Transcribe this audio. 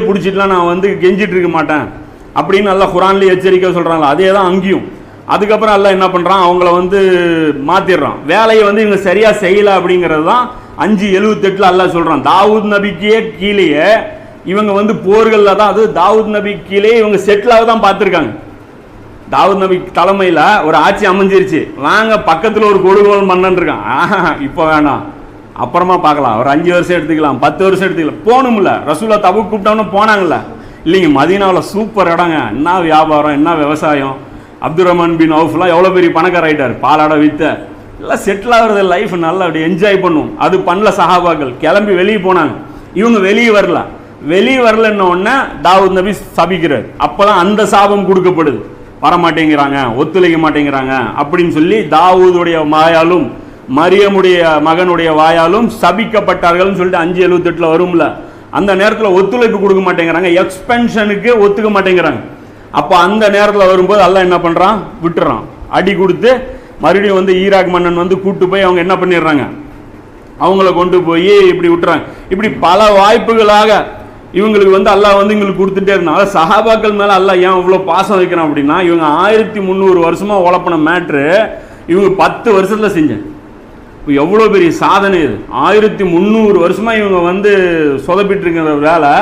பிடிச்சிட்டுலாம் நான் வந்து கெஞ்சிட்டு இருக்க மாட்டேன் அப்படின்னு நல்லா குரான்லேயே எச்சரிக்கை சொல்கிறாங்க. அதே தான் அங்கேயும். அதுக்கப்புறம் எல்லாம் என்ன பண்ணுறான், அவங்கள வந்து மாற்றிடுறான். வேலையை வந்து இவங்க சரியாக செய்யலை அப்படிங்கிறது தான் 5:78 அல்லாஹ் சொல்கிறான். தாவூத் நபிக்கே கீழேயே இவங்க வந்து போர்களில் தான், அது தாவூத் நபி கீழே இவங்க செட்டிலாக தான் பார்த்துருக்காங்க. தாவூத் நபி தலைமையில் ஒரு ஆட்சி அமைஞ்சிருச்சு, வாங்க பக்கத்தில் ஒரு கொடுகோல் மன்னன் இருக்கான், இப்போ வேணாம் அப்புறமா பார்க்கலாம், ஒரு 5 வருஷம் எடுத்துக்கலாம், 10 வருஷம் எடுத்துக்கலாம், போகணும்ல. ரசூலா தபுக் கூப்பிட்டோன்னு போனாங்கல்ல. இல்லைங்க, மதீனாவில் சூப்பர் இடங்க, என்ன வியாபாரம், என்ன விவசாயம். அப்துல் ரஹ்மான் பின் அவுஃப்லாம் எவ்வளோ பெரிய பணக்கார ஆகிட்டார், பாலாட வித்த எல்லாம் செட்டில் ஆகுறது, லைஃப் நல்லா அப்படி என்ஜாய் பண்ணும். அது பண்ணல சஹாபாக்கள், கிளம்பி வெளியே போனாங்க. இவங்க வெளியே வரல. வெளியே வரலன்ன உடனே தாவூத் நபி சபிக்கிறார். அப்போதான் அந்த சாபம் கொடுக்கப்படுது, வரமாட்டேங்கிறாங்க, ஒத்துழைக்க மாட்டேங்கிறாங்க அப்படின்னு சொல்லி தாவூதுடைய வாயாலும் மரியமுடைய மகனுடைய வாயாலும் சபிக்கப்பட்டார்கள்னு சொல்லிட்டு 5:78 வரும்ல. அந்த நேரத்தில் ஒத்துழைப்பு கொடுக்க மாட்டேங்கிறாங்க, எக்ஸ்பென்ஷனுக்கு ஒத்துக்க மாட்டேங்கிறாங்க. அப்போ அந்த நேரத்தில் வரும்போது அல்லாஹ் என்ன பண்ணுறான், விட்டுறான், அடி கொடுத்து மறுபடியும் வந்து ஈராக் மன்னன் வந்து கூட்டு போய் அவங்க என்ன பண்ணிடுறாங்க, அவங்கள கொண்டு போய் இப்படி விட்டுறாங்க. இப்படி பல வாய்ப்புகளாக இவங்களுக்கு வந்து அல்லாஹ் வந்து இவங்களுக்கு கொடுத்துட்டே இருந்தாங்க. சஹாபாக்கள் மேலே அல்லாஹ் ஏன் இவ்வளோ பாசம் வைக்கிறான் அப்படின்னா, இவங்க 1300 வருஷமாக உழப்பின மேட்ரு இவங்க 10 வருஷத்தில் செஞ்சாங்க. இப்போ எவ்வளோ பெரிய சாதனை இது. 1300 வருஷமாக இவங்க வந்து சொதப்பிட்டு இருக்கிற வேலை